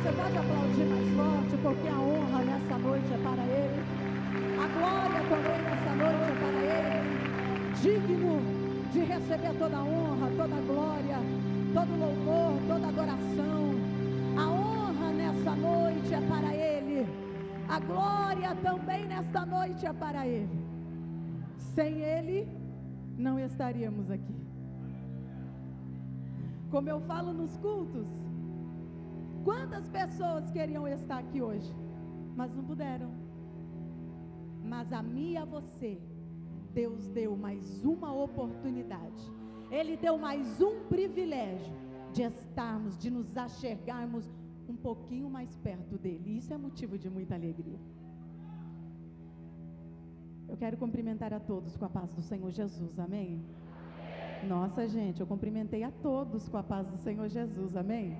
Você pode aplaudir mais forte, porque a honra nessa noite é para Ele. A glória também nessa noite é para Ele. Digno de receber toda a honra, toda a glória, todo louvor, toda adoração. A honra nessa noite é para Ele. A glória também nesta noite é para Ele. Sem Ele, não estaríamos aqui. Como eu falo nos cultos, quantas pessoas queriam estar aqui hoje, mas não puderam. Mas a mim e a você, Deus deu mais uma oportunidade. Ele deu mais um privilégio de estarmos, de nos achegarmos um pouquinho mais perto dele. Isso é motivo de muita alegria. Eu quero cumprimentar a todos com a paz do Senhor Jesus, amém? Nossa, gente, eu cumprimentei a todos com a paz do Senhor Jesus, amém?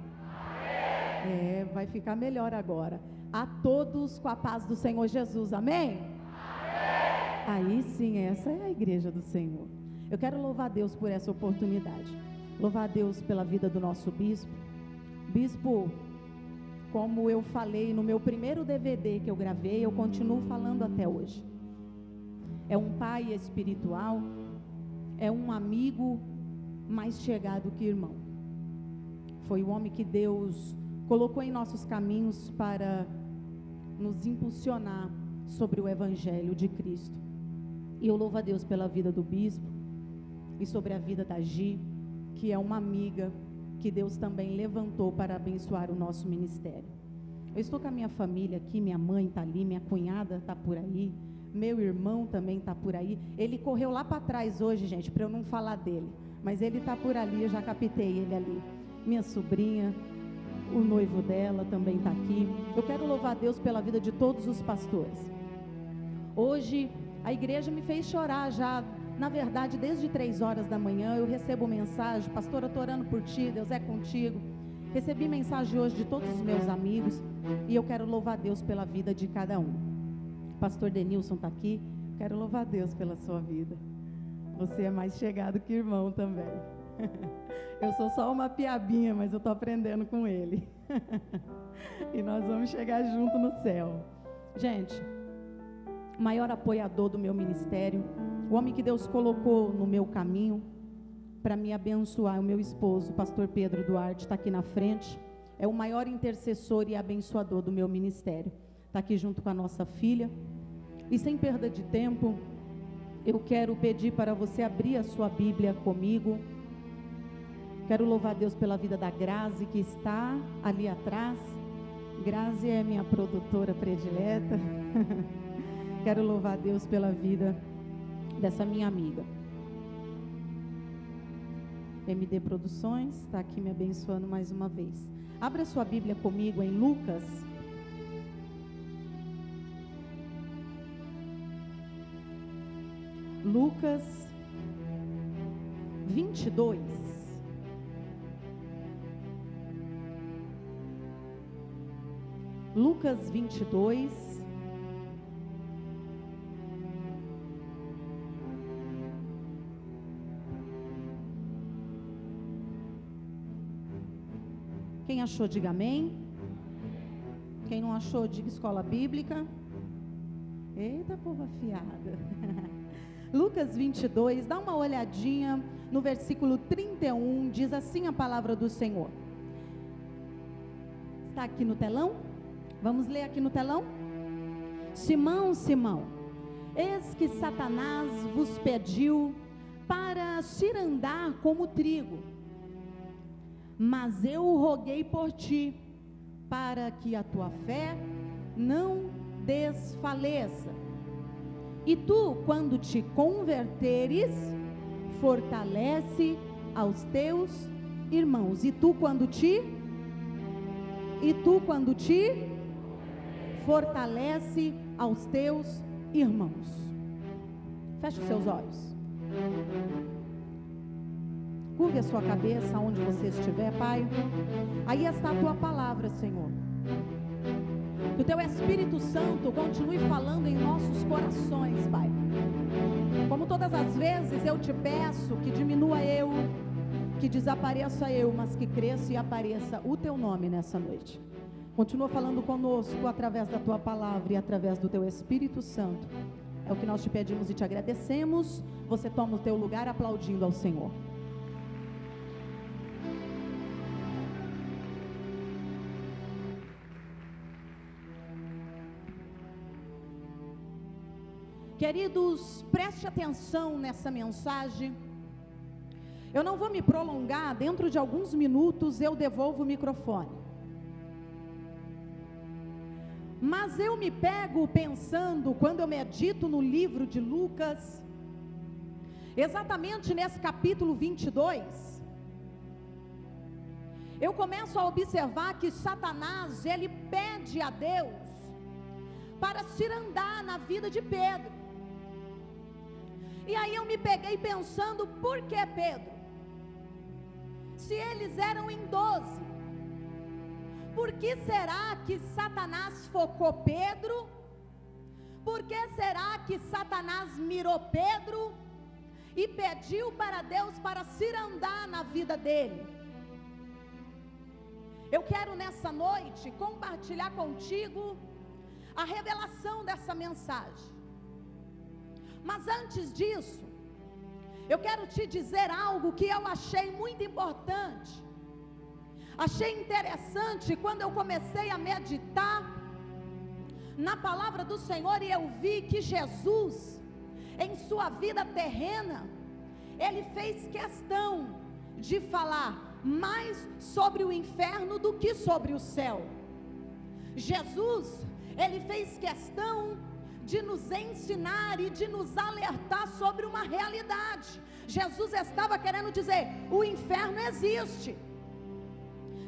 Vai ficar melhor agora. A todos com a paz do Senhor Jesus, amém? Aí sim, essa é a igreja do Senhor. Eu quero louvar a Deus por essa oportunidade. Louvar a Deus pela vida do nosso bispo. Bispo, como eu falei no meu primeiro DVD que eu gravei, eu continuo falando até hoje. É um pai espiritual, é um amigo mais chegado que irmão. Foi o homem que Deus colocou em nossos caminhos para nos impulsionar sobre o Evangelho de Cristo. E eu louvo a Deus pela vida do bispo e sobre a vida da Gi, que é uma amiga que Deus também levantou para abençoar o nosso ministério. Eu estou com a minha família aqui, minha mãe está ali, minha cunhada está por aí, meu irmão também está por aí. Ele correu lá para trás hoje, gente, para eu não falar dele, mas ele está por ali, eu já captei ele ali. Minha sobrinha, o noivo dela também está aqui. Eu quero louvar a Deus pela vida de todos os pastores. Hoje a igreja me fez chorar já, na verdade desde 3 horas da manhã eu recebo mensagem: pastora, estou orando por ti, Deus é contigo. Recebi mensagem hoje de todos os meus amigos e eu quero louvar a Deus pela vida de cada um. Pastor Denilson está aqui, quero louvar a Deus pela sua vida. Você é mais chegado que irmão também. Eu sou só uma piabinha, mas eu estou aprendendo com ele. E nós vamos chegar junto no céu. Gente, o maior apoiador do meu ministério, o homem que Deus colocou no meu caminho para me abençoar, o meu esposo, o pastor Pedro Duarte, está aqui na frente. É o maior intercessor e abençoador do meu ministério. Está aqui junto com a nossa filha. E sem perda de tempo, eu quero pedir para você abrir a sua Bíblia comigo. Quero louvar a Deus pela vida da Grazi, que está ali atrás. Grazi é minha produtora predileta. Quero louvar a Deus pela vida dessa minha amiga. MD Produções está aqui me abençoando mais uma vez. Abra sua Bíblia comigo em Lucas. Lucas 22. Lucas 22. Quem achou, diga amém. Quem não achou, diga escola bíblica. Eita, povo afiada. Lucas 22, dá uma olhadinha no versículo 31, diz assim a palavra do Senhor. Está aqui no telão? Vamos ler aqui no telão? Simão, Simão, eis que Satanás vos pediu para cirandar como trigo, mas eu roguei por ti, para que a tua fé não desfaleça. E tu, quando te converteres, fortalece aos teus irmãos. E tu quando te fortalece aos teus irmãos. Feche os seus olhos. Curve a sua cabeça onde você estiver, Pai. Aí está a tua palavra, Senhor. Que o teu Espírito Santo continue falando em nossos corações, Pai. Como todas as vezes eu te peço que diminua eu, que desapareça eu, mas que cresça e apareça o teu nome nessa noite. Continua falando conosco através da tua palavra e através do teu Espírito Santo. É o que nós te pedimos e te agradecemos. Você toma o teu lugar aplaudindo ao Senhor. Queridos, preste atenção nessa mensagem. Eu não vou me prolongar, dentro de alguns minutos eu devolvo o microfone. Mas eu me pego pensando, quando eu medito no livro de Lucas, exatamente nesse capítulo 22, eu começo a observar que Satanás, ele pede a Deus para cirandar na vida de Pedro. E aí eu me peguei pensando, por que Pedro? Se eles eram em 12, por que será que Satanás focou Pedro? Por que será que Satanás mirou Pedro e pediu para Deus para cirandar na vida dele? Eu quero nessa noite compartilhar contigo a revelação dessa mensagem. Mas antes disso, eu quero te dizer algo que eu achei muito importante. Achei interessante quando eu comecei a meditar na palavra do Senhor e eu vi que Jesus, em sua vida terrena, ele fez questão de falar mais sobre o inferno do que sobre o céu. Jesus, ele fez questão de nos ensinar e de nos alertar sobre uma realidade. Jesus estava querendo dizer, o inferno existe.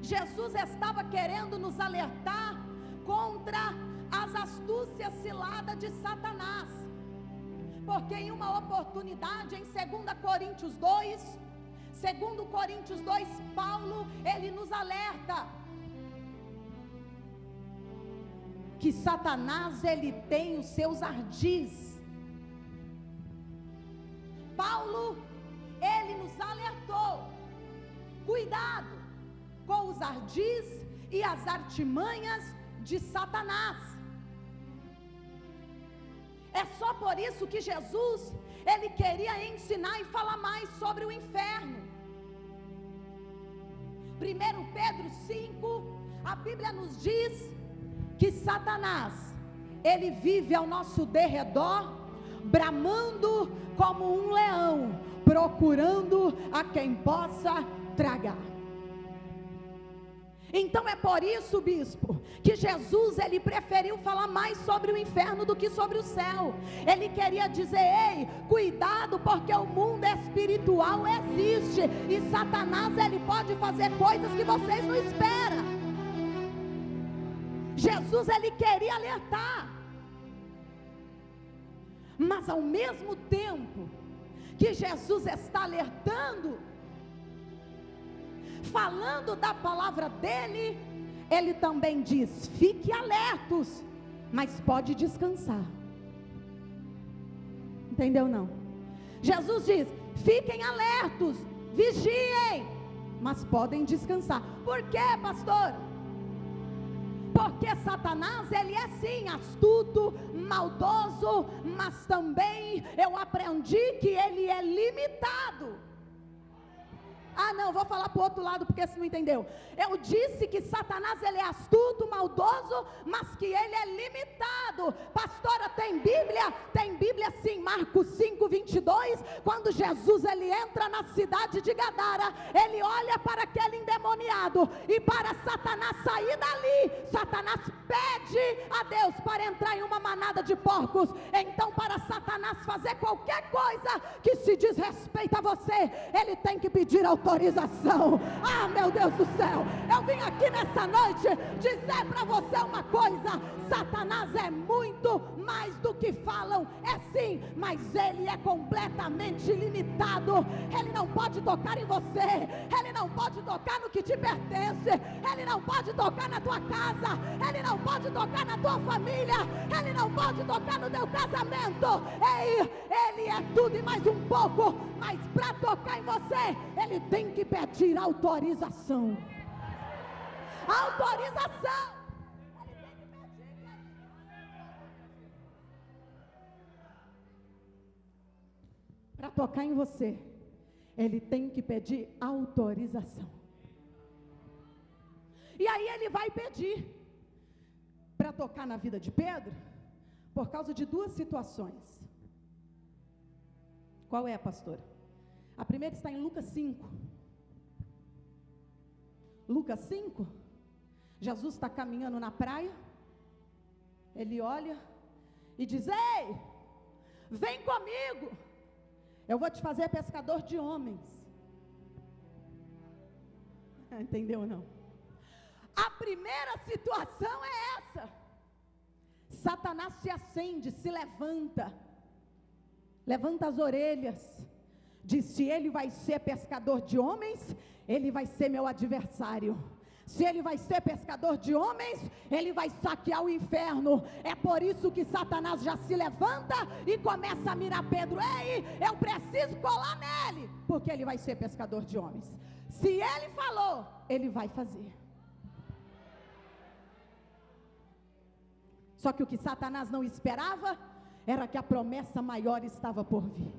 Jesus estava querendo nos alertar contra as astúcias ciladas de Satanás. Porque em uma oportunidade, em 2 Coríntios 2, Paulo, ele nos alerta que Satanás, ele tem os seus ardis. Paulo, ele nos alertou, cuidado com os ardis e as artimanhas de Satanás. É só por isso que Jesus, ele queria ensinar e falar mais sobre o inferno. 1 Pedro 5, a Bíblia nos diz que Satanás, ele vive ao nosso derredor, bramando como um leão, procurando a quem possa tragar. Então é por isso, bispo, que Jesus, ele preferiu falar mais sobre o inferno do que sobre o céu. Ele queria dizer, ei, cuidado, porque o mundo espiritual existe, e Satanás, ele pode fazer coisas que vocês não esperam. Jesus, ele queria alertar, mas ao mesmo tempo que Jesus está alertando, falando da palavra dele, ele também diz, fique alertos, mas pode descansar. Entendeu não? Jesus diz, fiquem alertos, vigiem, mas podem descansar. Por quê, pastor? Porque Satanás, ele é sim astuto, maldoso, mas também eu aprendi que ele é limitado. Ah não, vou falar para o outro lado porque você não entendeu. Eu disse que Satanás, ele é astuto, maldoso, mas que ele é limitado. Pastora, tem Bíblia? Tem Bíblia sim, Marcos 5, 22, quando Jesus, ele entra na cidade de Gadara, ele olha para aquele endemoniado, e para Satanás sair dali, Satanás pede a Deus para entrar em uma manada de porcos. Então, para Satanás fazer qualquer coisa que se diz respeito a você, ele tem que pedir autorização. Ah, meu Deus do céu, eu vim aqui nessa noite dizer para você uma coisa: Satanás é muito mais do que falam, é sim, mas ele é completamente limitado. Ele não pode tocar em você, ele não pode tocar no que te pertence, ele não pode tocar na tua casa, ele não pode tocar na tua família, ele não pode tocar no teu casamento. Ei, ele é tudo e mais um pouco, mas para tocar em você, ele tem que pedir autorização. Autorização. tocar em você, ele tem que pedir autorização. E aí ele vai pedir para tocar na vida de Pedro, por causa de duas situações. Qual é, pastora? A primeira está em Lucas 5. Lucas 5, Jesus está caminhando na praia, ele olha e diz: ei, vem comigo, eu vou te fazer pescador de homens. Entendeu ou não? A primeira situação é essa. Satanás se acende, se levanta as orelhas, diz: se ele vai ser pescador de homens, ele vai ser meu adversário. Se ele vai ser pescador de homens, ele vai saquear o inferno. É por isso que Satanás já se levanta e começa a mirar Pedro. Ei, eu preciso colar nele, porque ele vai ser pescador de homens. Se ele falou, ele vai fazer. Só que o que Satanás não esperava era que a promessa maior estava por vir.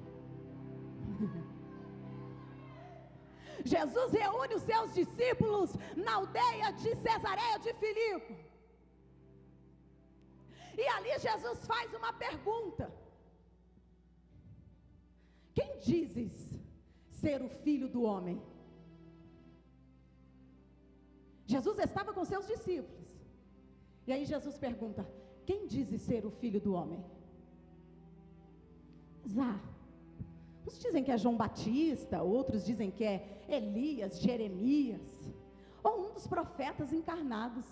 Jesus reúne os seus discípulos na aldeia de Cesareia de Filipe. E ali Jesus faz uma pergunta: quem dizes ser o filho do homem? Jesus estava com seus discípulos. E aí Jesus pergunta: quem dizes ser o filho do homem? Uns dizem que é João Batista, outros dizem que é Elias, Jeremias, ou um dos profetas encarnados.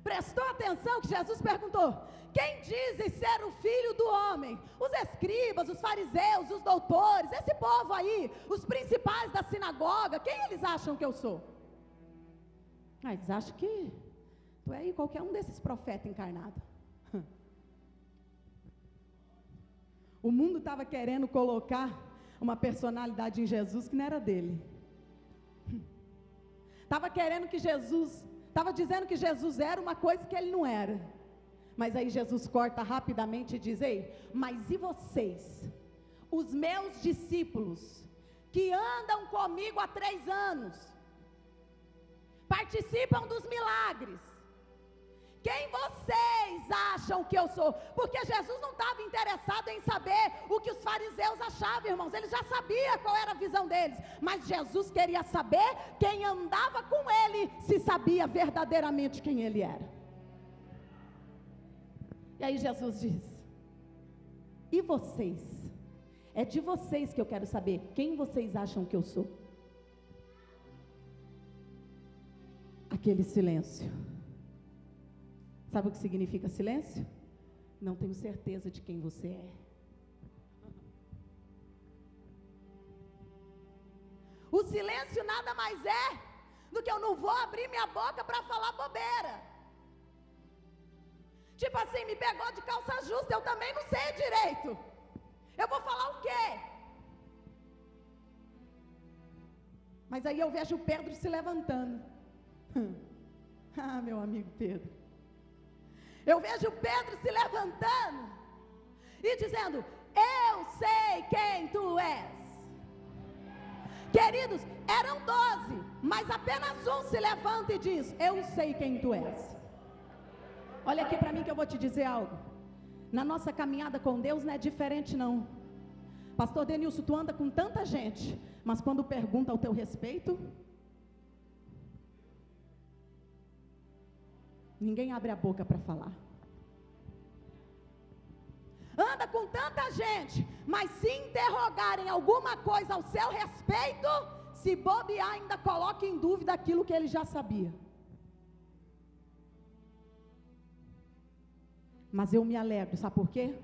Prestou atenção que Jesus perguntou: quem dizem ser o filho do homem? Os escribas, os fariseus, os doutores, esse povo aí, os principais da sinagoga, quem eles acham que eu sou? Eles acham que tu é aí qualquer um desses profetas encarnados. O mundo estava querendo colocar uma personalidade em Jesus que não era dele. Estava querendo que Jesus, estava dizendo que Jesus era uma coisa que ele não era. Mas aí Jesus corta rapidamente e diz: ei, mas e vocês, os meus discípulos, que andam comigo há 3 anos, participam dos milagres, quem vocês acham que eu sou? Porque Jesus não estava interessado em saber o que os fariseus achavam, irmãos. Ele já sabia qual era a visão deles, mas Jesus queria saber quem andava com ele, se sabia verdadeiramente quem ele era. E aí Jesus diz: e vocês? É de vocês que eu quero saber quem vocês acham que eu sou. Aquele silêncio. Sabe o que significa silêncio? Não tenho certeza de quem você é. O silêncio nada mais é do que eu não vou abrir minha boca para falar bobeira. Tipo assim, me pegou de calça justa, eu também não sei direito. Eu vou falar o quê? Mas aí eu vejo Pedro se levantando. Meu amigo Pedro. Eu vejo Pedro se levantando e dizendo: eu sei quem tu és. Queridos, eram 12, mas apenas um se levanta e diz: eu sei quem tu és. Olha aqui para mim que eu vou te dizer algo. Na nossa caminhada com Deus não é diferente não. Pastor Denilson, tu anda com tanta gente, mas quando pergunta ao teu respeito, ninguém abre a boca para falar. Anda com tanta gente, mas se interrogarem alguma coisa ao seu respeito, se bobear, ainda coloca em dúvida aquilo que ele já sabia. Mas eu me alegro, sabe por quê?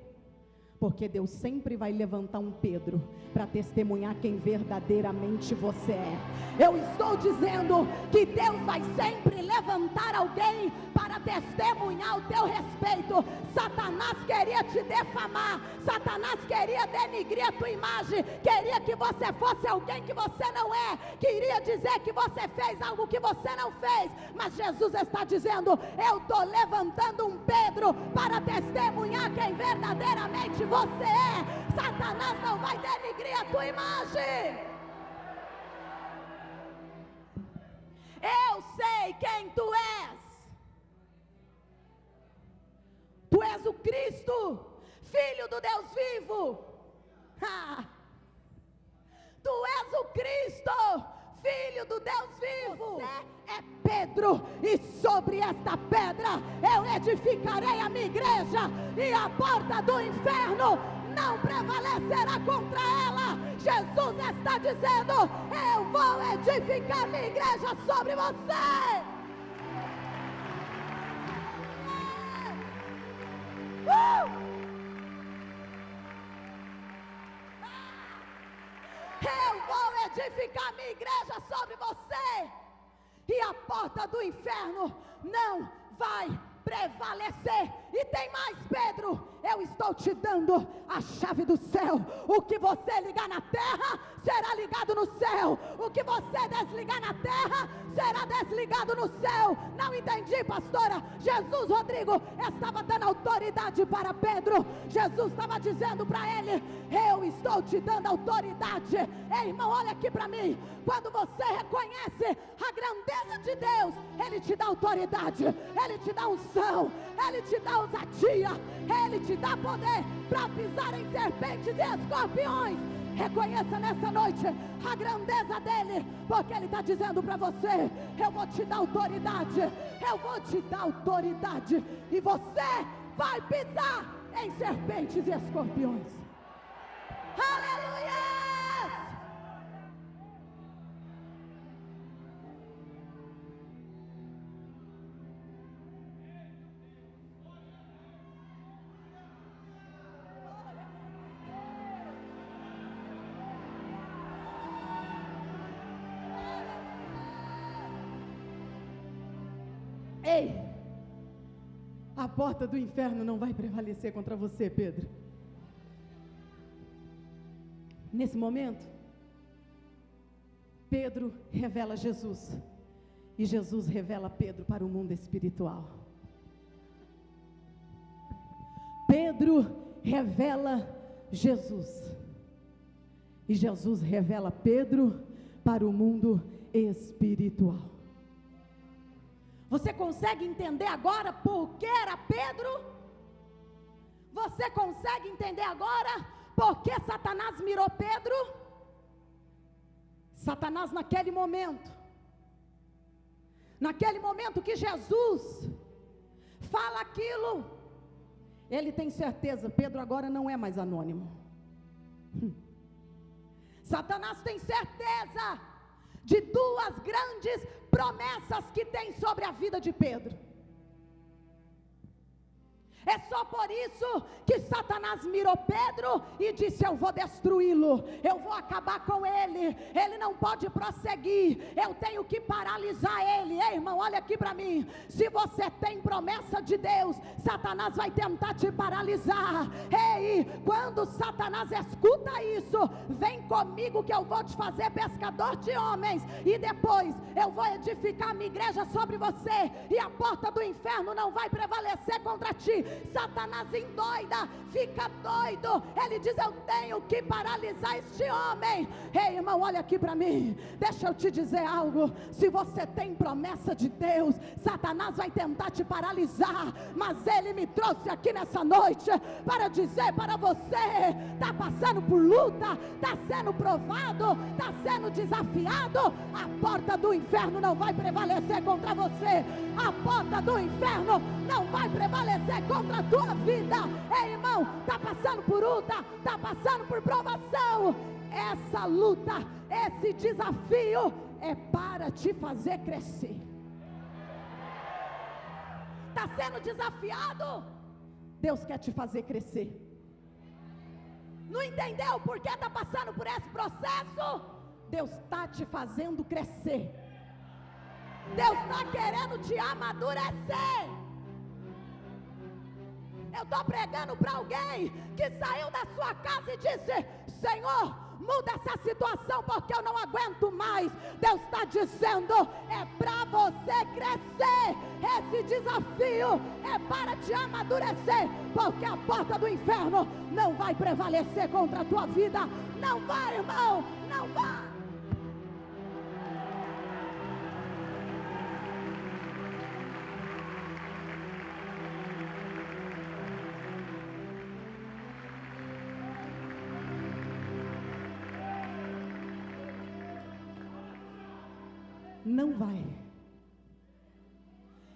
Porque Deus sempre vai levantar um Pedro para testemunhar quem verdadeiramente você é. Eu estou dizendo que Deus vai sempre levantar alguém para testemunhar o teu respeito. Satanás queria te defamar, Satanás queria denigrir a tua imagem, queria que você fosse alguém que você não é, queria dizer que você fez algo que você não fez, mas Jesus está dizendo: eu estou levantando um Pedro para testemunhar quem verdadeiramente você é. Satanás não vai denigrir a tua imagem. Eu sei quem tu és. Tu és o Cristo, Filho do Deus vivo. Tu és o Cristo, Filho do Deus vivo. Você é Pedro, e sobre esta pedra eu edificarei a minha igreja, e a porta do inferno não prevalecerá contra ela. Jesus está dizendo: eu vou edificar minha igreja sobre você. Eu vou edificar minha igreja sobre você, e a porta do inferno não vai prevalecer. E tem mais, Pedro, eu estou te dando a chave do céu. O que você ligar na terra será ligado no céu, o que você desligar na terra será desligado no céu. Não entendi, pastora. Jesus, Rodrigo, estava dando autoridade para Pedro. Jesus estava dizendo para ele: eu estou te dando autoridade. Ei, irmão, olha aqui para mim. Quando você reconhece a grandeza de Deus, Ele te dá autoridade, Ele te dá unção, Ele te dá ousadia, Ele te dá poder para pisar em serpentes e escorpiões. Reconheça nessa noite a grandeza dele, porque ele está dizendo para você: eu vou te dar autoridade, eu vou te dar autoridade, e você vai pisar em serpentes e escorpiões. Aleluia! Ei, a porta do inferno não vai prevalecer contra você, Pedro. Nesse momento, Pedro revela Jesus, e Jesus revela Pedro para o mundo espiritual. Pedro revela Jesus, e Jesus revela Pedro para o mundo espiritual. Você consegue entender agora por que era Pedro? Você consegue entender agora por que Satanás mirou Pedro? Satanás naquele momento que Jesus fala aquilo, ele tem certeza: Pedro agora não é mais anônimo. Satanás tem certeza de duas grandes promessas que tem sobre a vida de Pedro. É só por isso que Satanás mirou Pedro e disse: eu vou destruí-lo, eu vou acabar com ele, ele não pode prosseguir, eu tenho que paralisar ele. Ei, irmão, olha aqui para mim. Se você tem promessa de Deus, Satanás vai tentar te paralisar. Ei, quando Satanás escuta isso: vem comigo que eu vou te fazer pescador de homens, e depois eu vou edificar minha igreja sobre você, e a porta do inferno não vai prevalecer contra ti. Satanás endoida, fica doido, ele diz: eu tenho que paralisar este homem. Ei, irmão, olha aqui para mim, deixa eu te dizer algo. Se você tem promessa de Deus, Satanás vai tentar te paralisar, mas ele me trouxe aqui nessa noite para dizer para você: está passando por luta, está sendo provado, está sendo desafiado, a porta do inferno não vai prevalecer contra você, a porta do inferno não vai prevalecer contra a tua vida. Ei, irmão, está passando por luta, está passando por provação. Essa luta, esse desafio é para te fazer crescer. Está sendo desafiado? Deus quer te fazer crescer. Não entendeu por que está passando por esse processo? Deus está te fazendo crescer. Deus está querendo te amadurecer. Eu estou pregando para alguém que saiu da sua casa e disse: Senhor, muda essa situação porque eu não aguento mais. Deus está dizendo: é para você crescer. Esse desafio é para te amadurecer, porque a porta do inferno não vai prevalecer contra a tua vida. Não vai, irmão, não vai. Não vai.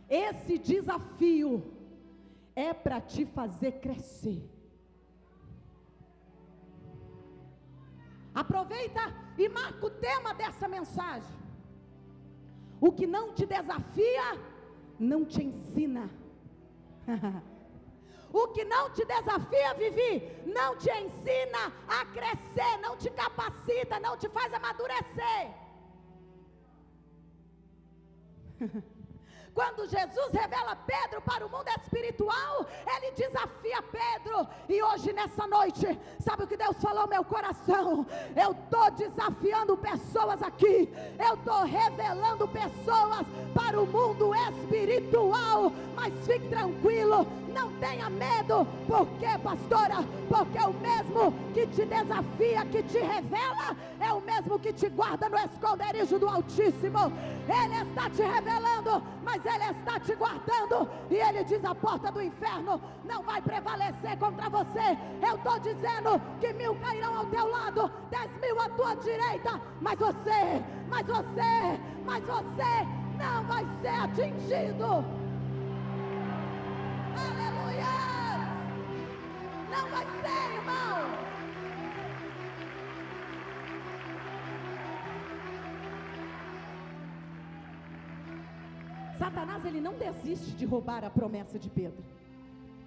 Esse desafio é para te fazer crescer. Aproveita e marca o tema dessa mensagem. O que não te desafia, não te ensina. O que não te desafia, Vivi, não te ensina a crescer, não te capacita, não te faz amadurecer. Quando Jesus revela Pedro para o mundo espiritual, Ele desafia Pedro. E hoje nessa noite, sabe o que Deus falou ao meu coração? Eu estou desafiando pessoas aqui. Eu estou revelando pessoas para o mundo espiritual. Mas fique tranquilo, não tenha medo. Por quê, pastora? Porque o mesmo que te desafia, que te revela, é o mesmo que te guarda no esconderijo do Altíssimo. Ele está te revelando, mas Ele está te guardando. E Ele diz: a porta do inferno não vai prevalecer contra você. Eu estou dizendo que 1000 cairão ao teu lado, 10.000 à tua direita, mas você não vai ser atingido. Aleluia! Não vai ser, irmão. Satanás, ele não desiste de roubar a promessa de Pedro.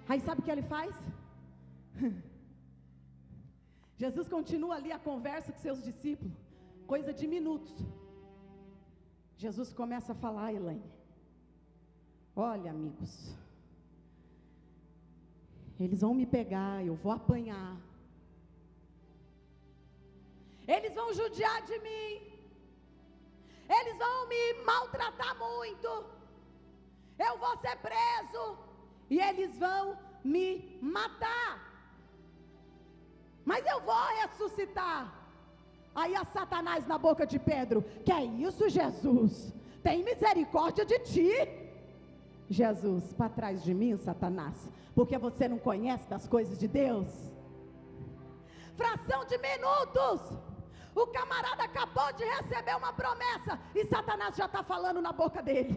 Aí sabe o que ele faz? Jesus continua ali a conversa com seus discípulos, coisa de minutos. Jesus começa a falar: Elaine, olha, amigos, eles vão me pegar, eu vou apanhar, eles vão judiar de mim, eles vão me maltratar muito, eu vou ser preso, e eles vão me matar, mas eu vou ressuscitar. Aí a Satanás na boca de Pedro: que é isso, Jesus? Tem misericórdia de ti. Jesus: para trás de mim, Satanás, porque você não conhece das coisas de Deus. Fração de minutos, o camarada acabou de receber uma promessa e Satanás já está falando na boca dele.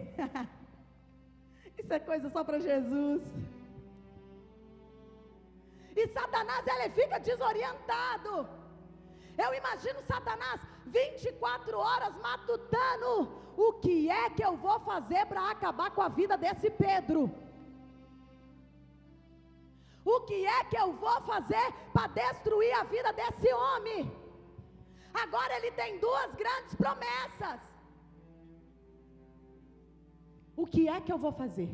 Isso é coisa só para Jesus. E Satanás, ele fica desorientado. Eu imagino Satanás 24 horas matutando: o que é que eu vou fazer para acabar com a vida desse Pedro? O que é que eu vou fazer para destruir a vida desse homem? Agora ele tem 2 grandes promessas. O que é que eu vou fazer?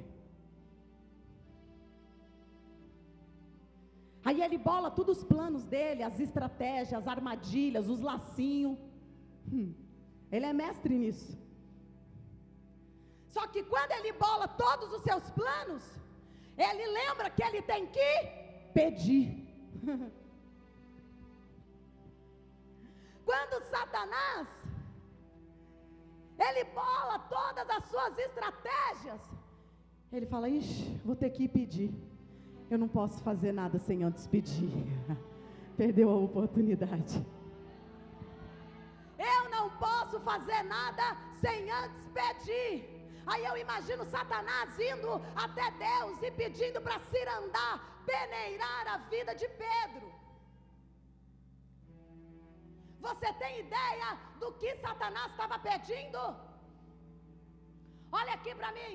Aí ele bola todos os planos dele, as estratégias, as armadilhas, os lacinhos. Ele é mestre nisso. Só que quando ele bola todos os seus planos, ele lembra que ele tem que pedir. Quando Satanás, ele bola todas as suas estratégias, ele fala: ixi, vou ter que ir pedir. Eu não posso fazer nada sem antes pedir. Perdeu a oportunidade. Eu não posso fazer nada sem antes pedir. Aí eu imagino Satanás indo até Deus e pedindo para cirandar, peneirar a vida de Pedro. Você tem ideia do que Satanás estava pedindo? Olha aqui para mim.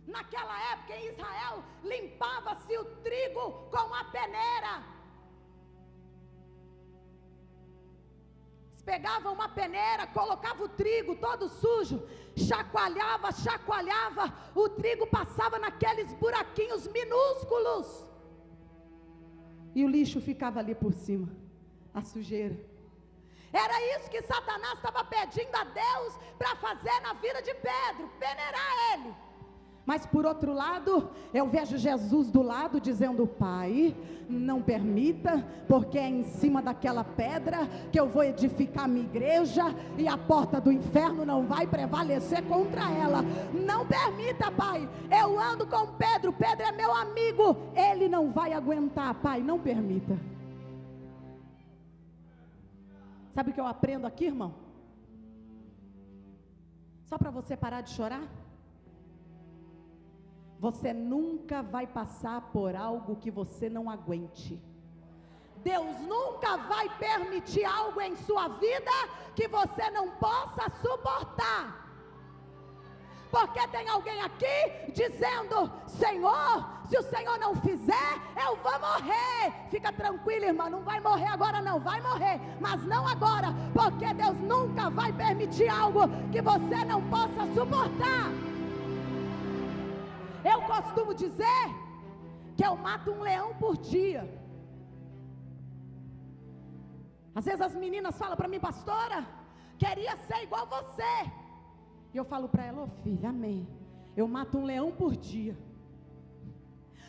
Naquela época em Israel, limpava-se o trigo com a peneira. pegava uma peneira, colocava o trigo todo sujo, chacoalhava, o trigo passava naqueles buraquinhos minúsculos, e o lixo ficava ali por cima, a sujeira. Era isso que Satanás estava pedindo a Deus para fazer na vida de Pedro, peneirar ele. Mas por outro lado, eu vejo Jesus do lado dizendo: Pai, não permita, porque é em cima daquela pedra que eu vou edificar minha igreja, e a porta do inferno não vai prevalecer contra ela. Não permita, Pai. Eu ando com Pedro, Pedro é meu amigo, ele não vai aguentar, Pai, não permita. Sabe o que eu aprendo aqui, irmão? Só para você parar de chorar. Você nunca vai passar por algo que você não aguente. Deus nunca vai permitir algo em sua vida que você não possa suportar. Porque tem alguém aqui dizendo: Senhor, se o Senhor não fizer, eu vou morrer. Fica tranquilo, irmã, não vai morrer agora não, vai morrer, mas não agora, porque Deus nunca vai permitir algo que você não possa suportar. Eu costumo dizer que eu mato um leão por dia. Às vezes as meninas falam para mim: pastora, queria ser igual você. E eu falo para ela: ô filha, amém, eu mato um leão por dia.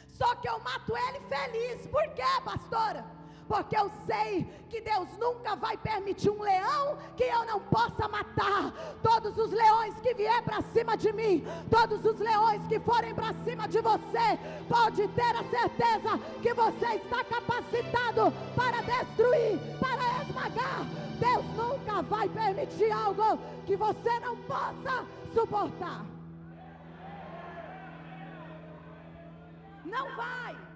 Só que eu mato ele feliz. Por quê, pastora? Porque eu sei que Deus nunca vai permitir um leão que eu não possa matar. Todos os leões que vier para cima de mim, todos os leões que forem para cima de você, pode ter a certeza que você está capacitado para destruir, para esmagar. Deus nunca vai permitir algo que você não possa suportar. Não vai.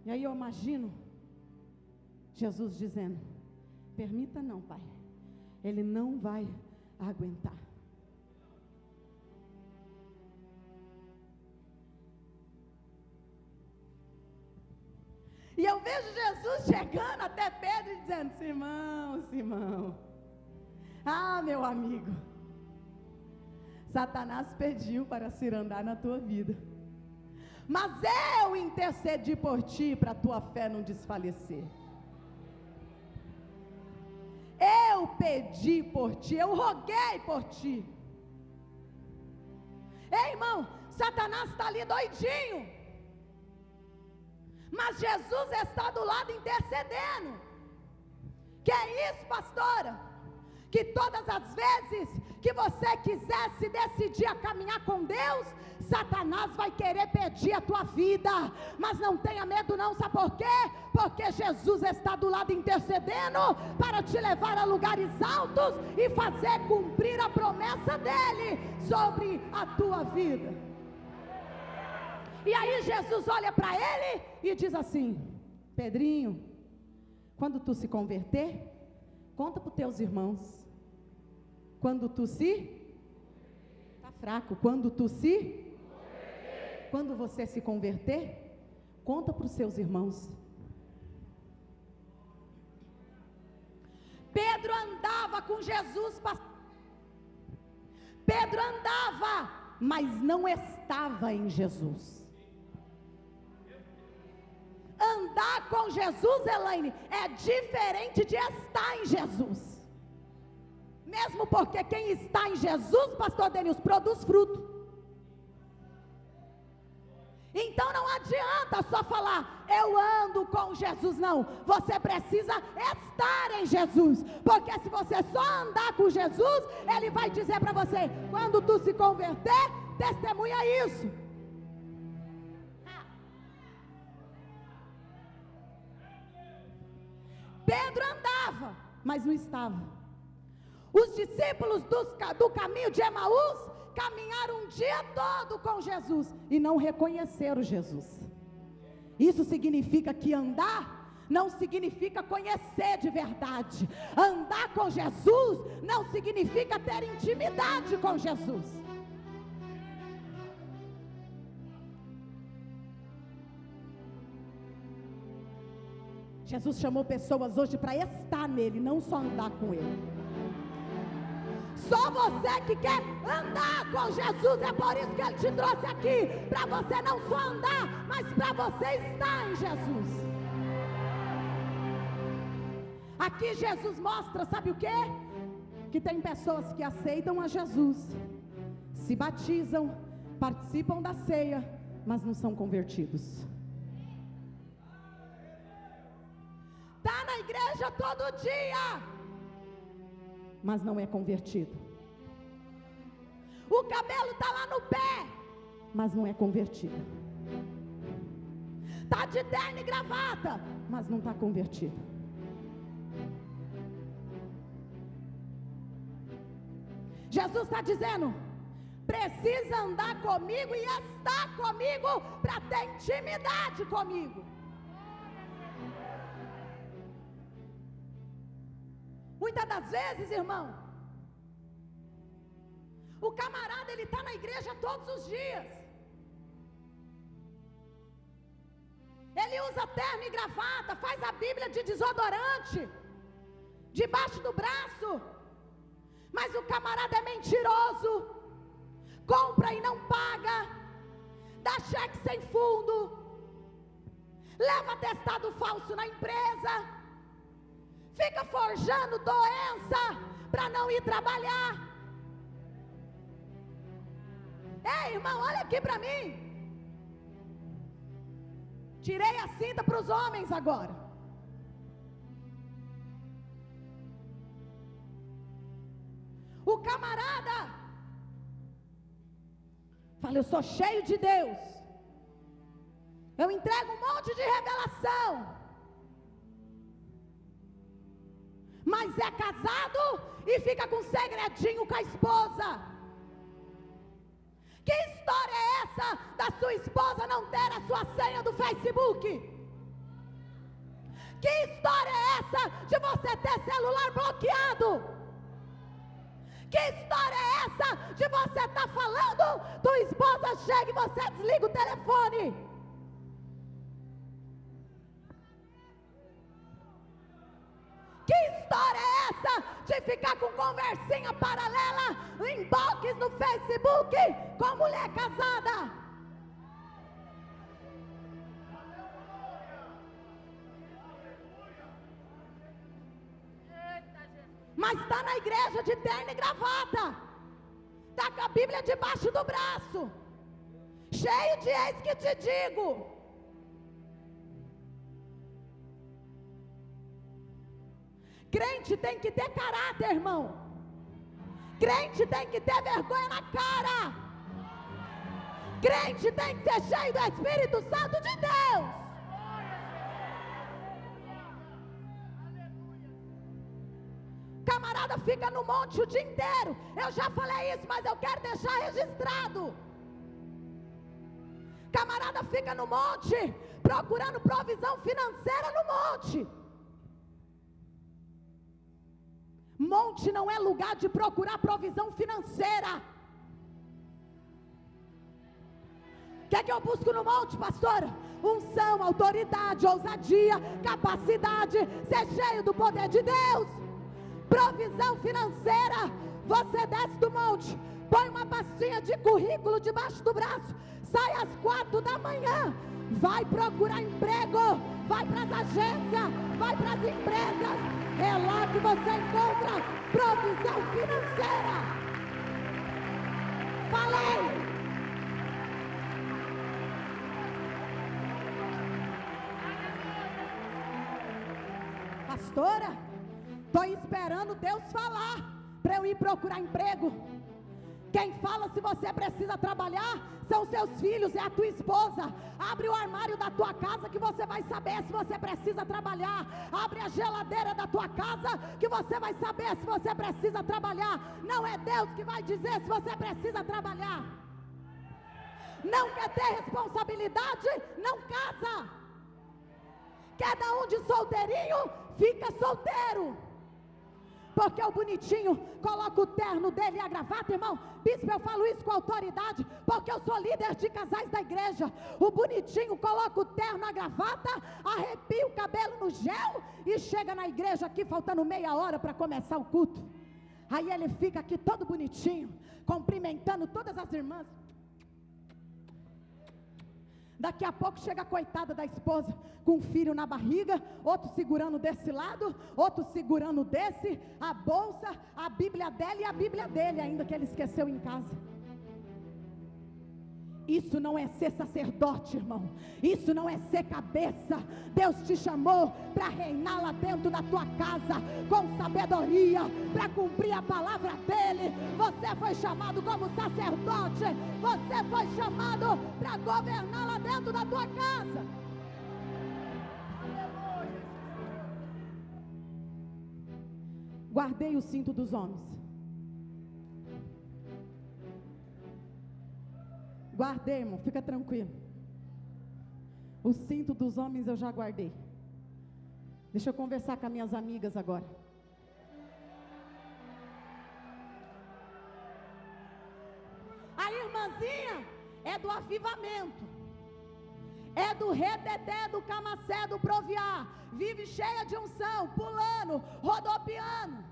E aí eu imagino Jesus dizendo: permita não, Pai, ele não vai aguentar. E eu vejo Jesus chegando até Pedro e dizendo: Simão, Simão, ah, meu amigo, Satanás pediu para cirandar na tua vida, mas eu intercedi por ti para a tua fé não desfalecer. Eu pedi por ti, eu roguei por ti. Ei, irmão, Satanás está ali doidinho, mas Jesus está do lado intercedendo. Que é isso, pastora? Que todas as vezes que você quiser se decidir a caminhar com Deus, Satanás vai querer pedir a tua vida, mas não tenha medo não, sabe por quê? Porque Jesus está do lado intercedendo para te levar a lugares altos e fazer cumprir a promessa dele sobre a tua vida. E aí Jesus olha para ele e diz assim: Pedrinho, quando tu se converter, conta para os teus irmãos. Quando tu se... Está fraco. Quando tu se... Quando você se converter, conta para os seus irmãos. Pedro andava com Jesus. Pedro andava, mas não estava em Jesus. Andar com Jesus, Elaine, é diferente de estar em Jesus. Mesmo porque quem está em Jesus, pastor Denilson, produz fruto. Então não adianta só falar, eu ando com Jesus, não. Você precisa estar em Jesus. Porque se você só andar com Jesus, Ele vai dizer para você, quando tu se converter, testemunha isso. Pedro andava, mas não estava. Os discípulos do caminho de Emaús caminharam um dia todo com Jesus e não reconheceram Jesus. Isso significa que andar não significa conhecer de verdade. Andar com Jesus não significa ter intimidade com Jesus. Jesus chamou pessoas hoje para estar nele, não só andar com ele. Só você que quer andar com Jesus, é por isso que ele te trouxe aqui, para você não só andar, mas para você estar em Jesus. Aqui Jesus mostra, sabe o quê? Que tem pessoas que aceitam a Jesus, se batizam, participam da ceia, mas não são convertidos. Está na igreja todo dia, mas não é convertido. O cabelo está lá no pé, mas não é convertido. Está de terno e gravata, mas não está convertido. Jesus está dizendo: precisa andar comigo e estar comigo para ter intimidade comigo. Muitas das vezes, irmão, o camarada ele está na igreja todos os dias, ele usa terno e gravata, faz a Bíblia de desodorante debaixo do braço, mas o camarada é mentiroso, compra e não paga, dá cheque sem fundo, leva atestado falso na empresa, fica forjando doença para não ir trabalhar. Ei, irmão, olha aqui para mim. Tirei a cinta para os homens agora. O camarada fala: eu sou cheio de Deus, eu entrego um monte de revelação, mas é casado e fica com segredinho com a esposa. Que história é essa da sua esposa não ter a sua senha do Facebook? Que história é essa de você ter celular bloqueado? Que história é essa de você estar falando, tua esposa chega e você desliga o telefone? Que história é essa de ficar com conversinha paralela, inbox no Facebook com mulher casada? Mas está na igreja de terno e gravata, está com a Bíblia debaixo do braço, cheio de eis que te digo. Crente tem que ter caráter, irmão. Crente tem que ter vergonha na cara. Crente tem que ser cheio do Espírito Santo de Deus. Camarada fica no monte o dia inteiro. Eu já falei isso, mas eu quero deixar registrado. Camarada fica no monte procurando provisão financeira no monte. Monte não é lugar de procurar provisão financeira. O que é que eu busco no monte, pastora? Unção, autoridade, ousadia, capacidade, ser cheio do poder de Deus. Provisão financeira. Você desce do monte, põe uma pastinha de currículo debaixo do braço, sai às 4 da manhã, vai procurar emprego, vai para as agências, vai para as empresas. É lá que você encontra provisão financeira. Falei. Pastora, estou esperando Deus falar para eu ir procurar emprego. Quem fala se você precisa trabalhar são seus filhos, é a tua esposa. Abre o armário da tua casa que você vai saber se você precisa trabalhar. Abre a geladeira da tua casa que você vai saber se você precisa trabalhar. Não é Deus que vai dizer se você precisa trabalhar. Não quer ter responsabilidade? Não casa. Quer dar um de solteirinho? Fica solteiro. porque o bonitinho coloca o terno dele e a gravata, irmão. Bispo, eu falo isso com autoridade, porque eu sou líder de casais da igreja. O bonitinho coloca o terno, a gravata, arrepia o cabelo no gel e chega na igreja aqui faltando meia hora para começar o culto. Aí ele fica aqui todo bonitinho, cumprimentando todas as irmãs. Daqui a pouco chega a coitada da esposa com um filho na barriga, outro segurando desse lado, outro segurando desse, a bolsa, a Bíblia dela e a Bíblia dele ainda, que ele esqueceu em casa. Isso não é ser sacerdote, irmão. Isso não é ser cabeça. Deus te chamou para reinar lá dentro da tua casa com sabedoria, para cumprir a palavra dele. Você foi chamado como sacerdote. Você foi chamado para governar lá dentro da tua casa. Guardei o cinto dos homens. Guardei, irmão, fica tranquilo. O cinto dos homens eu já guardei. Deixa eu conversar com as minhas amigas agora. A irmãzinha é do avivamento, é do rededé, do camacé, do proviar. Vive cheia de unção, pulando, rodopiando.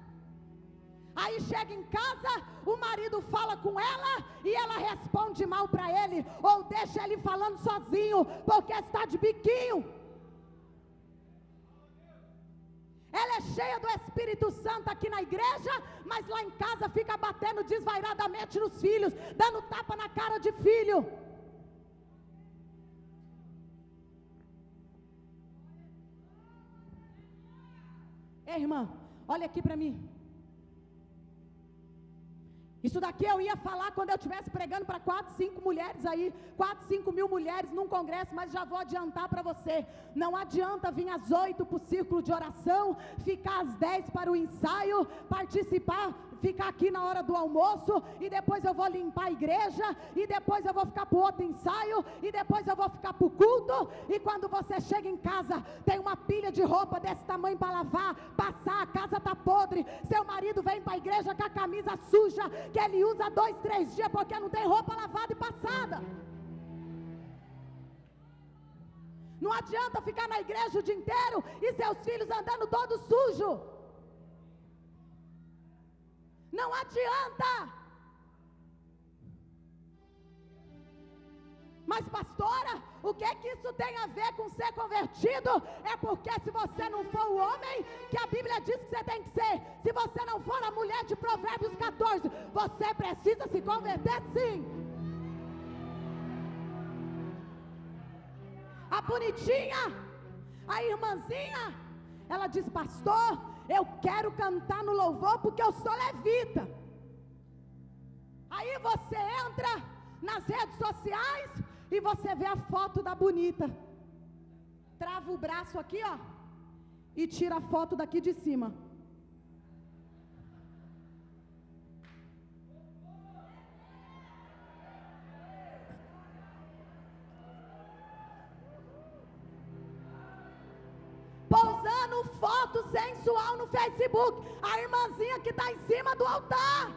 Aí chega em casa, o marido fala com ela e ela responde mal para ele, ou deixa ele falando sozinho, porque está de biquinho. Ela é cheia do Espírito Santo aqui na igreja, mas lá em casa fica batendo desvairadamente nos filhos, dando tapa na cara de filho. Ei, irmã, olha aqui para mim. Isso daqui eu ia falar quando eu estivesse pregando para 4, 5 mulheres aí, 4, 5 mil mulheres num congresso, mas já vou adiantar para você. Não adianta vir às 8 para o círculo de oração, ficar às 10 para o ensaio, participar, ficar aqui na hora do almoço, e depois eu vou limpar a igreja, e depois eu vou ficar para o outro ensaio, e depois eu vou ficar para o culto, e quando você chega em casa, tem uma pilha de roupa desse tamanho para lavar, passar, a casa está podre, seu marido vem para a igreja com a camisa suja, que ele usa 2, 3 dias, porque não tem roupa lavada e passada. Não adianta ficar na igreja o dia inteiro, e seus filhos andando todos sujos. Não adianta. Mas pastora, o que é que isso tem a ver com ser convertido? É porque se você não for o homem que a Bíblia diz que você tem que ser, se você não for a mulher de Provérbios 14, você precisa se converter sim. A bonitinha, a irmãzinha, ela diz: pastor, eu quero cantar no louvor porque eu sou levita. Aí você entra nas redes sociais e você vê a foto da bonita, trava o braço aqui, ó, e tira a foto daqui de cima. Pousando foto sensual no Facebook, a irmãzinha que está em cima do altar.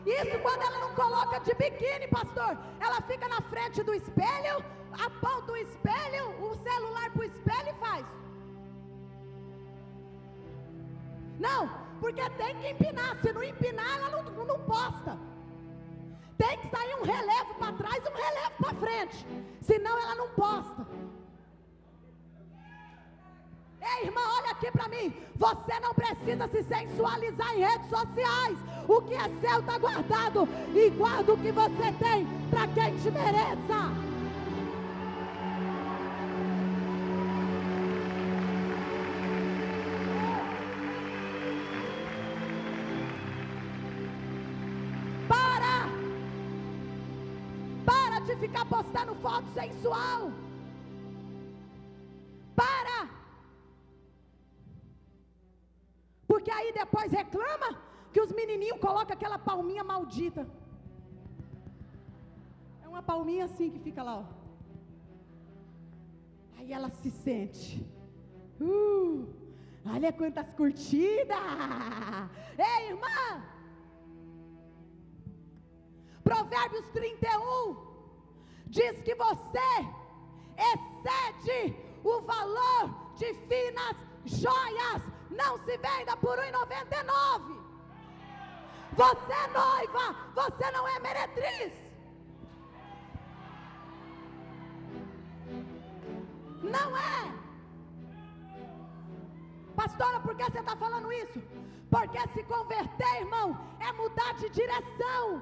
Isso quando ela não coloca de biquíni, pastor. Ela fica na frente do espelho, aponta o espelho, o celular para o espelho e faz. Não, porque tem que empinar. Se não empinar, ela não posta. Tem que sair um relevo para trás e um relevo para frente, senão ela não posta. Ei, irmã, olha aqui para mim. Você não precisa se sensualizar em redes sociais. O que é seu está guardado. E guarda o que você tem para quem te mereça. Para de ficar postando foto sensual. Para. Porque aí depois reclama que os menininhos colocam aquela palminha maldita. É uma palminha assim que fica lá, ó. Aí ela se sente Olha quantas curtidas. Ei, irmã, Provérbios 31 diz que você excede o valor de finas joias. Não se venda por R$1,99. Você é noiva, você não é meretriz. Não é. Pastora, por que você está falando isso? Porque se converter, irmão, é mudar de direção.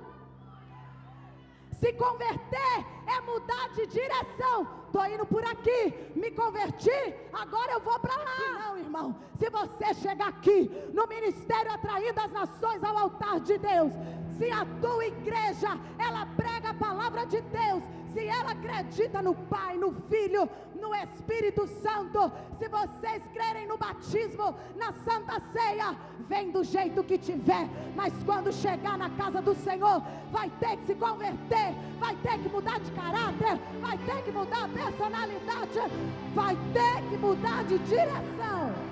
Se converter é mudar de direção. Estou indo por aqui, me converti, agora eu vou para lá. Não, irmão, se você chegar aqui no ministério atraindo as nações ao altar de Deus, se a tua igreja, ela prega a palavra de Deus, se ela acredita no Pai, no Filho, no Espírito Santo, se vocês crerem no batismo, na Santa Ceia, vem do jeito que tiver, mas quando chegar na casa do Senhor, vai ter que se converter, vai ter que mudar de caráter, vai ter que mudar a personalidade, vai ter que mudar de direção.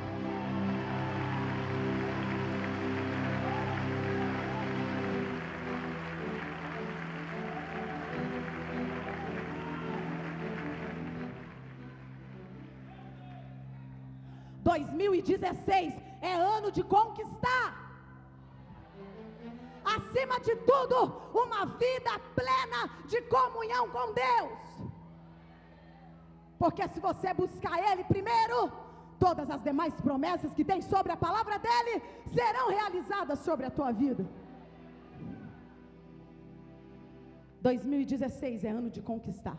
Em 2016 é ano de conquistar. Acima de tudo, uma vida plena de comunhão com Deus. Porque se você buscar Ele primeiro, todas as demais promessas que tem sobre a palavra dEle serão realizadas sobre a tua vida. 2016 é ano de conquistar.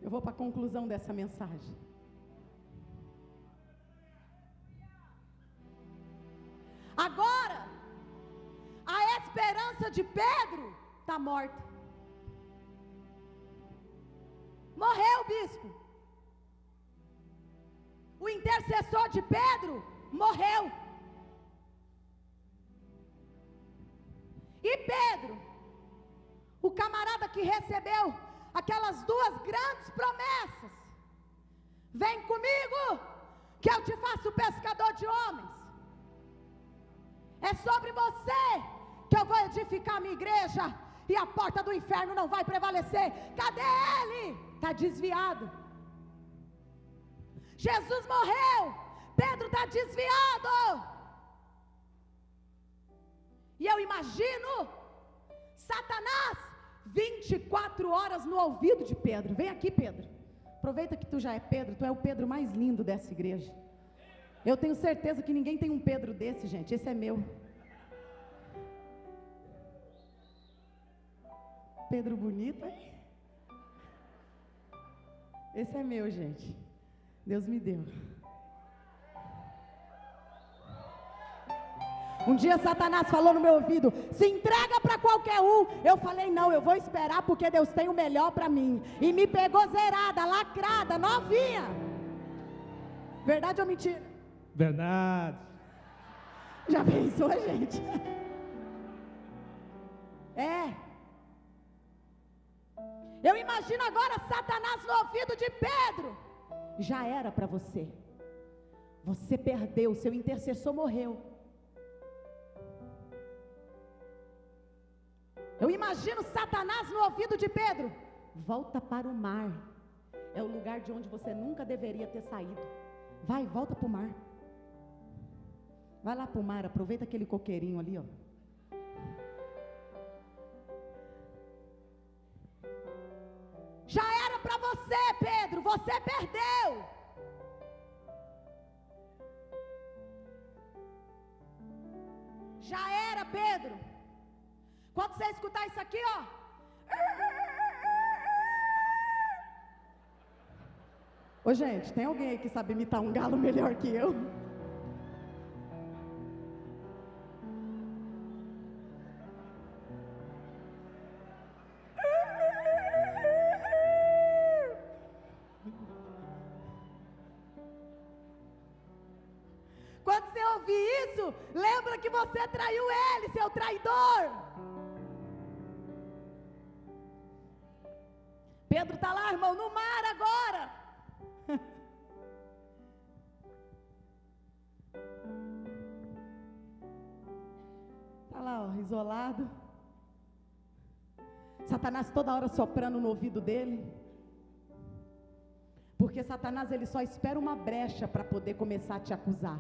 Eu vou para a conclusão dessa mensagem. Agora, a esperança de Pedro está morta. Morreu o bispo. O intercessor de Pedro morreu. E Pedro, o camarada que recebeu aquelas duas grandes promessas: vem comigo que eu te faço pescador de homens, é sobre você que eu vou edificar a minha igreja, e a porta do inferno não vai prevalecer. Cadê ele? Está desviado. Jesus morreu, Pedro está desviado. E eu imagino Satanás 24 horas no ouvido de Pedro. Vem aqui, Pedro, aproveita que tu já é Pedro, tu é o Pedro mais lindo dessa igreja. Eu tenho certeza que ninguém tem um Pedro desse, gente. Esse é meu. Pedro bonito, hein? Esse é meu, gente. Deus me deu. Um dia Satanás falou no meu ouvido: se entrega para qualquer um. Eu falei: não, eu vou esperar, porque Deus tem o melhor para mim. E me pegou zerada, lacrada, novinha. Verdade ou mentira? Verdade. Já pensou, gente? É. Eu imagino agora Satanás no ouvido de Pedro: já era para você. Você perdeu, seu intercessor morreu. Eu imagino Satanás no ouvido de Pedro: volta para o mar, é o lugar de onde você nunca deveria ter saído. Vai, volta para o mar. Vai lá para o mar, aproveita aquele coqueirinho ali, ó. Já era para você, Pedro, você perdeu. Já era, Pedro. Quando você escutar isso aqui, ó, ô gente, tem alguém aí que sabe imitar um galo melhor que eu? Quando você ouvir isso, lembra que você traiu ele, seu traidor. Pedro está lá, irmão, no mar agora. Está lá, ó, isolado. Satanás toda hora soprando no ouvido dele. Porque Satanás, ele só espera uma brecha para poder começar a te acusar.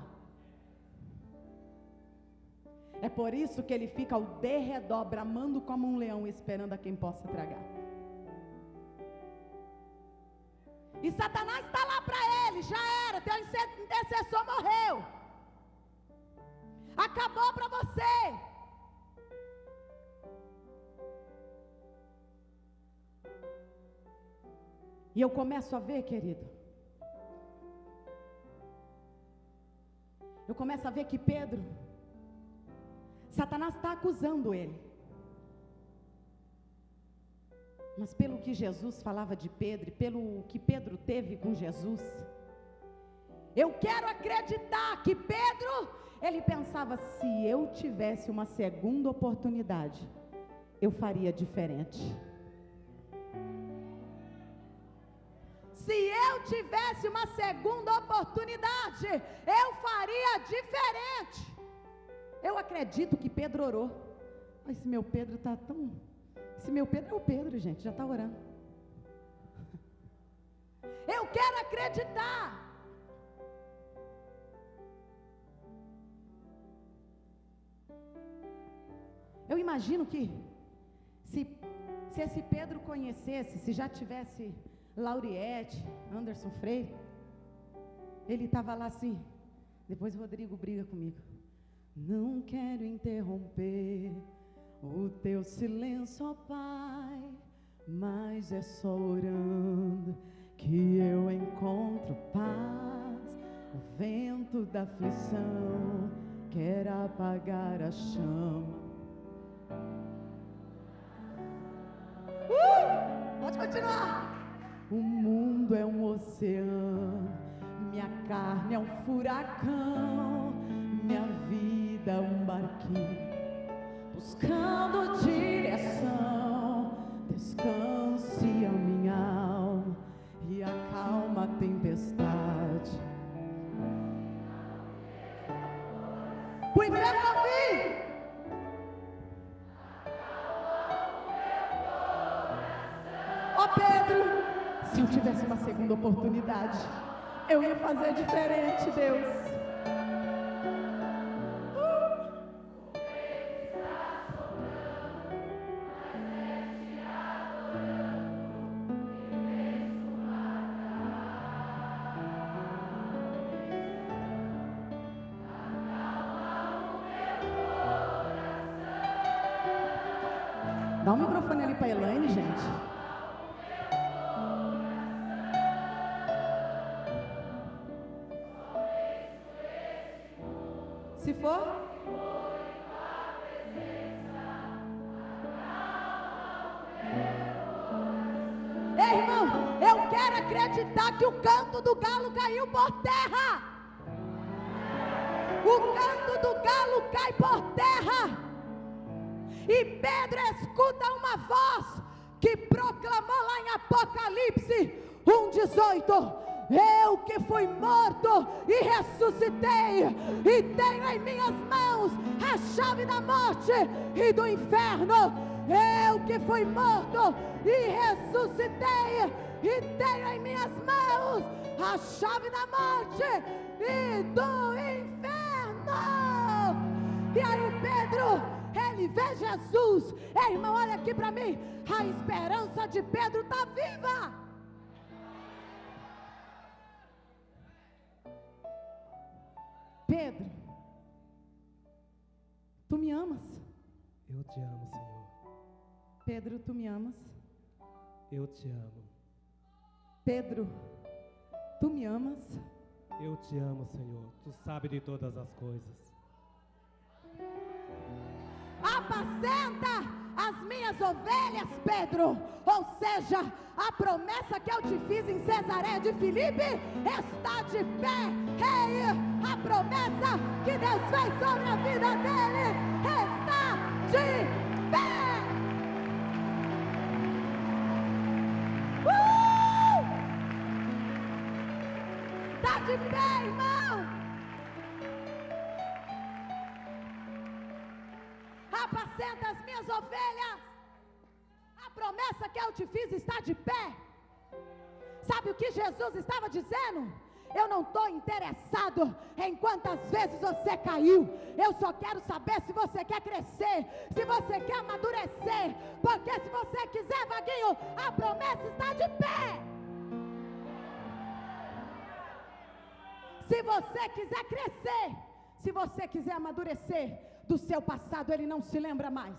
É por isso que ele fica ao derredor, bramando como um leão, esperando a quem possa tragar. E Satanás está lá para ele, já era, teu intercessor morreu. Acabou para você. E eu começo a ver, querido, eu começo a ver que Pedro, Satanás está acusando ele. Mas pelo que Jesus falava de Pedro, e pelo que Pedro teve com Jesus, eu quero acreditar que Pedro, ele pensava, se eu tivesse uma segunda oportunidade, eu faria diferente. Se eu tivesse uma segunda oportunidade, eu faria diferente. Eu acredito que Pedro orou. Esse meu Pedro está tão... Esse meu Pedro é o Pedro, gente, já está orando. Eu quero acreditar. Eu imagino que se esse Pedro conhecesse, se já tivesse Lauriette, Anderson Freire, ele estava lá assim. Depois o Rodrigo briga comigo. Não quero interromper o teu silêncio, ó Pai, mas é só orando que eu encontro paz. O vento da aflição quer apagar a chama. Pode continuar. O mundo é um oceano, minha carne é um furacão, minha vida é um barquinho, buscando direção. Descanse a minha alma e acalma a tempestade. O inferno não vem. Ó Pedro, se eu tivesse uma segunda oportunidade, eu ia fazer diferente, Deus. Dá um microfone ali para a Elaine, gente. Se for? Ei, irmão, eu quero acreditar que o canto do galo caiu por terra. O canto do galo cai por terra. E Pedro escuta uma voz que proclamou lá em Apocalipse 1:18. Eu que fui morto e ressuscitei, e tenho em minhas mãos a chave da morte e do inferno. Eu que fui morto e ressuscitei, e tenho em minhas mãos a chave da morte e do inferno. E aí Pedro, ele vê Jesus. Ei, irmão, olha aqui para mim. A esperança de Pedro está viva. Pedro, tu me amas? Eu te amo, Senhor. Pedro, tu me amas? Eu te amo. Pedro, tu me amas? Eu te amo, Senhor. Tu sabes de todas as coisas. Apacenta as minhas ovelhas, Pedro. Ou seja, a promessa que eu te fiz em Cesareia de Filipe está de pé. Ei, a promessa que Deus fez sobre a vida dele está de pé. de pé, irmão. Apacenta as minhas ovelhas. A promessa que eu te fiz está de pé. Sabe o que Jesus estava dizendo? Eu não estou interessado em quantas vezes você caiu. Eu só quero saber se você quer crescer, se você quer amadurecer. Porque se você quiser, Vaguinho, a promessa está de pé. Se você quiser crescer, se você quiser amadurecer, do seu passado ele não se lembra mais.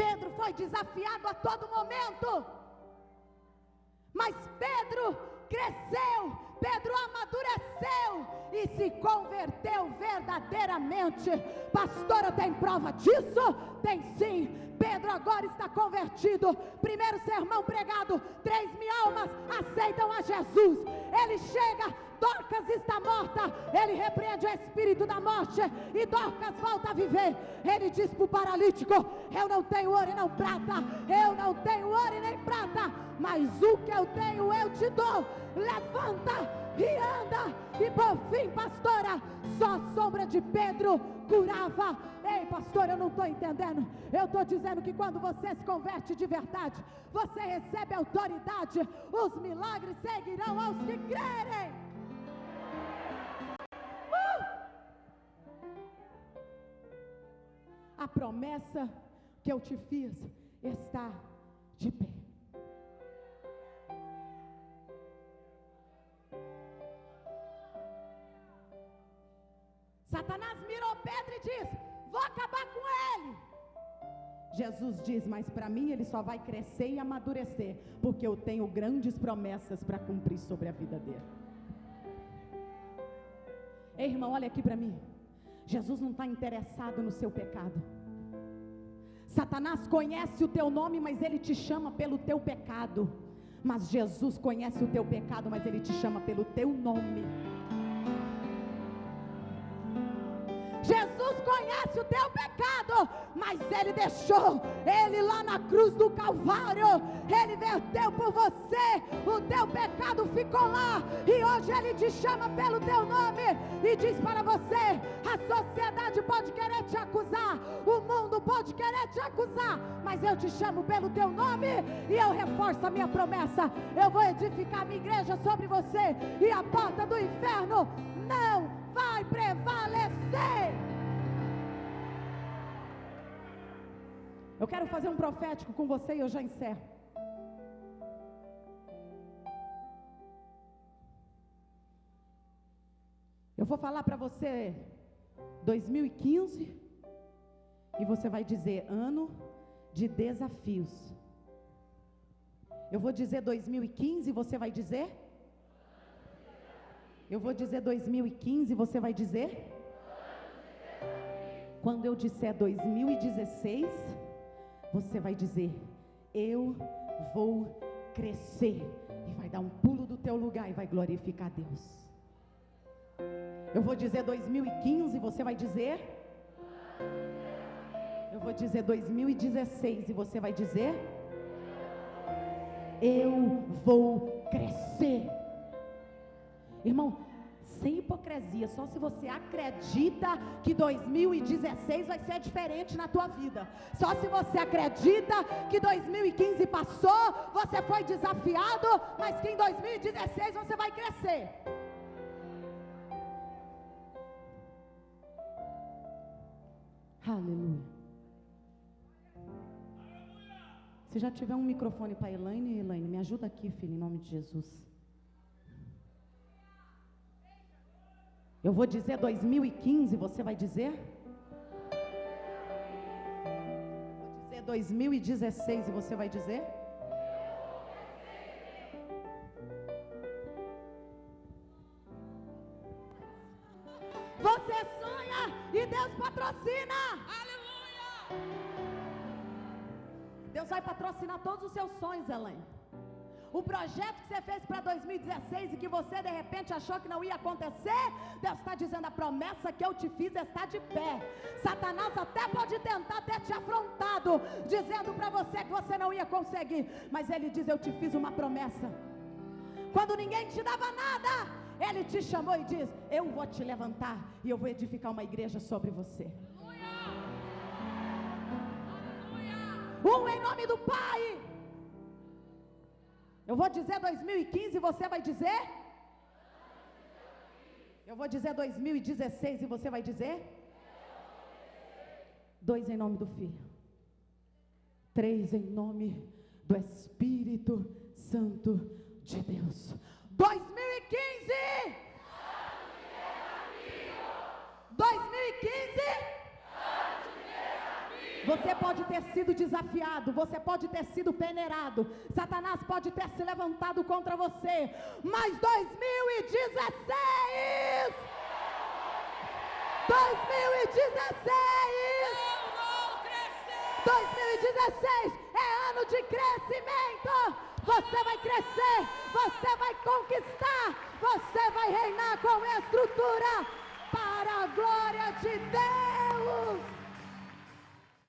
Pedro foi desafiado a todo momento, mas Pedro cresceu, Pedro amadureceu e se converteu verdadeiramente. Pastora, tem prova disso? Tem sim. Pedro agora está convertido. Primeiro sermão pregado, 3.000 almas aceitam a Jesus. Ele chega, Dorcas está morta, ele repreende o espírito da morte e Dorcas volta a viver. Ele diz para o paralítico: eu não tenho ouro e não prata, eu não tenho ouro e nem prata, mas o que eu tenho eu te dou. Levanta e anda. E por fim, pastora, só a sombra de Pedro curava. Ei, pastor, eu não estou entendendo. Eu estou dizendo que quando você se converte de verdade, você recebe autoridade. Os milagres seguirão aos que crerem. A promessa que eu te fiz está de pé. Satanás mirou Pedro e diz: vou acabar com ele. Jesus diz: mas para mim ele só vai crescer e amadurecer, porque eu tenho grandes promessas para cumprir sobre a vida dele. Ei, irmão, olha aqui para mim. Jesus não está interessado no seu pecado. Satanás conhece o teu nome, mas ele te chama pelo teu pecado. Mas Jesus conhece o teu pecado, mas ele te chama pelo teu nome. Jesus conhece o teu pecado, mas ele deixou ele lá na cruz do Calvário. Ele verteu por você, o teu pecado ficou lá, e hoje ele te chama pelo teu nome e diz para você: a sociedade pode querer te acusar, o mundo pode querer te acusar, mas eu te chamo pelo teu nome e eu reforço a minha promessa. Eu vou edificar a minha igreja sobre você e a porta do inferno não vai prevalecer. Eu quero fazer um profético com você e eu já encerro. Eu vou falar para você 2015 e você vai dizer: ano de desafios. Eu vou dizer 2015 e você vai dizer? Eu vou dizer 2015 e você vai dizer? Quando eu disser 2016, você vai dizer: eu vou crescer. E vai dar um pulo do teu lugar e vai glorificar Deus. Eu vou dizer 2015 e você vai dizer? Eu vou dizer 2016 e você vai dizer? Eu vou crescer. Irmão, sem hipocrisia, só se você acredita que 2016 vai ser diferente na tua vida. Só se você acredita que 2015 passou, você foi desafiado, mas que em 2016 você vai crescer. Aleluia. Se já tiver um microfone para Elaine, me ajuda aqui, filho, em nome de Jesus. Eu vou dizer 2015, você vai dizer? Vou dizer 2016 e você vai dizer? Você sonha e Deus patrocina. Aleluia! Deus vai patrocinar todos os seus sonhos, Elaine. O projeto que você fez para 2016 e que você de repente achou que não ia acontecer, Deus está dizendo: a promessa que eu te fiz está de pé. Satanás até pode tentar ter te afrontado, dizendo para você que você não ia conseguir, mas ele diz: eu te fiz uma promessa quando ninguém te dava nada, Ele te chamou e diz: eu vou te levantar e eu vou edificar uma igreja sobre você. Em nome do Pai. Eu vou dizer 2015 e você vai dizer? Eu vou dizer 2016 e você vai dizer? 2 em nome do Filho, 3 em nome do Espírito Santo de Deus. 2015! 2015! Você pode ter sido desafiado, você pode ter sido peneirado, Satanás pode ter se levantado contra você, mas 2016 é ano de crescimento. Você vai crescer, você vai conquistar, você vai reinar com estrutura para a glória de Deus.